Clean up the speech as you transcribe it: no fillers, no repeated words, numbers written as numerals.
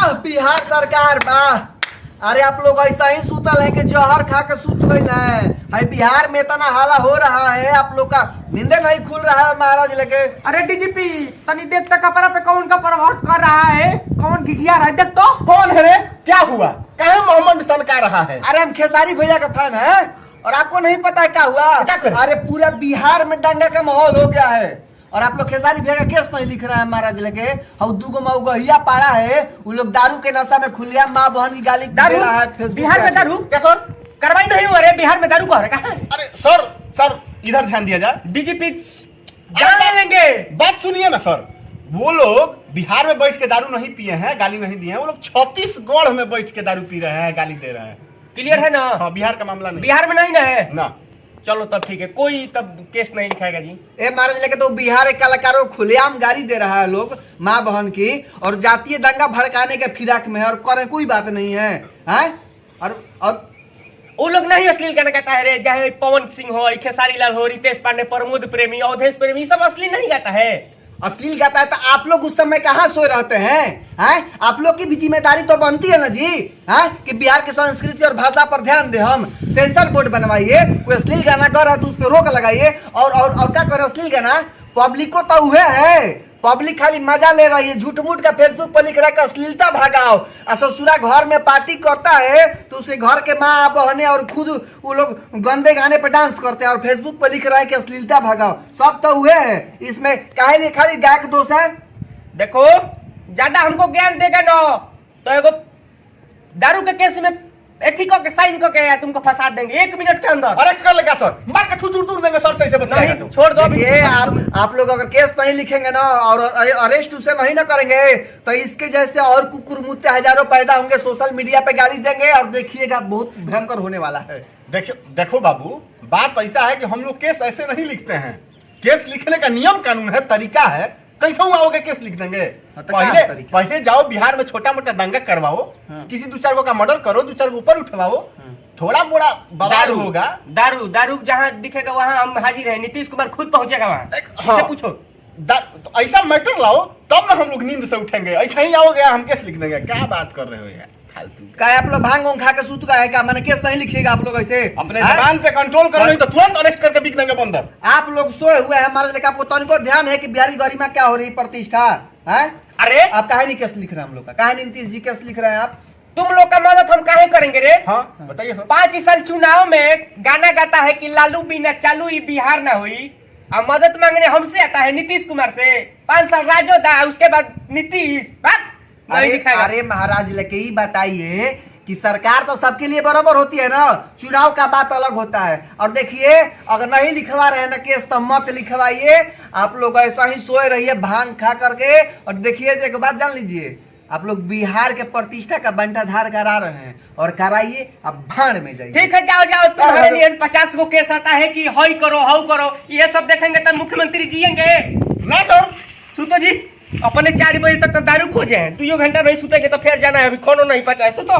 वाह बिहार सरकार वाह। अरे आप लोग ऐसा ही सूतल है कि जहर खा के सूत गई है। बिहार में इतना हाला हो रहा है, आप लोग का नींदे नहीं खुल रहा है महाराज लेके। अरे डीजीपी तनी देख तक कपड़ा पे कौन का प्रभाव कर रहा है, कौन घिघिया रहा है देख तो। कौन है रे? क्या हुआ? कहाँ मोहम्मद सनका रहा है? अरे हम खेसारी भैया का फैन है और आपको नहीं पता है क्या हुआ? अरे पूरा बिहार में दंगा का माहौल हो गया है और आप लोग खेसारी भैया का केस नहीं लिख रहा है महाराज लेके। हम दूगो मऊगहिया पाड़ा है, वो लोग दारू के नशा में खुलिया माँ बहन की गाली दे रहा है फेसबुक। बिहार में दारू क्या सर? कार्रवाई नहीं हुआ रे बिहार में दारू का कहा? अरे सर सर इधर ध्यान दिया जाए। डीजीपी जान लेंगे। बात सुनिए ना सर, वो लोग बिहार में बैठ के दारू नहीं पिए हैं, गाली नहीं दिए हैं। वो लोग छत्तीसगढ़ में बैठ के दारू पी रहे हैं, गाली दे रहे हैं। क्लियर है ना? हाँ, बिहार का मामला नहीं। बिहार में नहीं ना है ना। चलो तब ठीक है, कोई तब केस नहीं लिखाएगा जी। ए महाराज लेके तो बिहार के कलाकारों को खुलेआम गाली दे रहा है लोग माँ बहन की, और जातीय दंगा भड़काने के फिराक में है और करे कोई बात नहीं है, हैं? और वो लोग नहीं अश्लील गाना गाता है रे, चाहे पवन सिंह हो, खेसारी लाल हो, रितेश पांडे, प्रमोद प्रेमी, अवधेश प्रेमी, सब अश्लील नहीं गाता है। अश्लील गाता है तो आप लोग उस समय कहाँ सोए रहते हैं? आप लोग की भी जिम्मेदारी तो बनती है ना जी, हैं? कि बिहार की संस्कृति और भाषा पर ध्यान दे। हम सेंसर बोर्ड बनवाइए, कोई अश्लील गाना कर रहा है तो उस पर रोक लगाइए। और क्या करे अश्लील गाना? पब्लिक को तो हुए है, पब्लिक खाली मजा ले रही है, झूठ मूठ का फेसबुक पर लिख रहा है अश्लीलता भगाओ। ससुरा घर में पार्टी करता है तो उसके घर के माँ बहने और खुद वो लोग गंदे गाने पे डांस करते हैं और फेसबुक पर लिख रहा है कि अश्लीलता भगाओ। सब तो हुए है, इसमें काहे खाली गाय का दोष है? देखो ज्यादा हमको ज्ञान देगा ना तो एगो दारू के केस में एथी को के साइन को के तुमको फंसा देंगे 1 मिनट के अंदर। अरेस्ट कर लेगा सर, मार के छुटूर दूर देंगे सर, सही से बताइए तो। छोड़ दो ये आप लोग अगर केस नहीं लिखेंगे ना और अरेस्ट उसे नहीं ना करेंगे तो इसके जैसे और कुकुर मुत्ते हजारों पैदा होंगे, सोशल मीडिया पे गाली देंगे और देखिएगा बहुत भयंकर होने वाला है। देखो बाबू, बात ऐसा है कि हम लोग केस ऐसे नहीं लिखते हैं। केस लिखने का नियम कानून है, तरीका है। कैसे आओगे केस लिख देंगे? पहले जाओ बिहार में छोटा मोटा दंगा करवाओ, किसी 2-4 का मर्डर करो, 2-4 ऊपर उठवाओ, थोड़ा मोड़ा बवाल होगा। दारू जहाँ दिखेगा वहाँ हम हाजिर है। नीतीश कुमार खुद पहुंचेगा वहाँ। हाँ, पूछो तो ऐसा मैटर लाओ तब ना हम लोग नींद से उठेंगे। ऐसा ही आओगे हम केस लिख देंगे? क्या बात कर रहे हो यार, फालतू। क्या आप लोग भांग खा के सूत गए क्या? मैंने केस नहीं लिखिएगा आप लोग ऐसे? अपने जबान पे कंट्रोल करो, नहीं तो तुरंत अरेस्ट करके बिक देंगे बंदर। आप लोग सोए हुए हैं हमारे लेकर, आपको तनिको ध्यान है कि बिहारी गरिमा क्या हो रही प्रतिष्ठा है? अरे आप काहे नहीं केस लिख रहे हैं? हम लोग का काहे नहीं नीतीश जी केस लिख रहे हैं आप? तुम लोग का मदद हम काहे करेंगे रे? हाँ बताइए सर। 5 साल चुनाव में गाना गाता है कि लालू बिना चालू ही बिहार ना हुई, और मदद मांगने हमसे आता है नीतीश कुमार से। 5 साल राजो था, उसके बाद नीतीश। अरे महाराज लेके ही बताइए कि सरकार तो सबके लिए बराबर होती है ना, चुनाव का बात अलग होता है। और देखिए अगर नहीं लिखवा रहे हैं ना केस तो मत लिखवाइए, आप लोग ऐसा ही सोए रहिए भांग खा करके। और देखिए एक बात जान लीजिए, आप लोग बिहार के प्रतिष्ठा का बंटाधार करा रहे हैं और कराइए, अब भाड़ में जाइए। ठीक है, जाओ तुम्हारे लिए 50 गो केस आता है कि हई करो हाउ करो, ये सब देखेंगे तब मुख्यमंत्री जिएंगे ना सर? सुतो जी, अपने 4 बजे तक तो दारू खोजे हैं, 2 घंटा नहीं सुतेंगे तो फिर जाना है। अभी खानो नहीं पचा है, सुतो।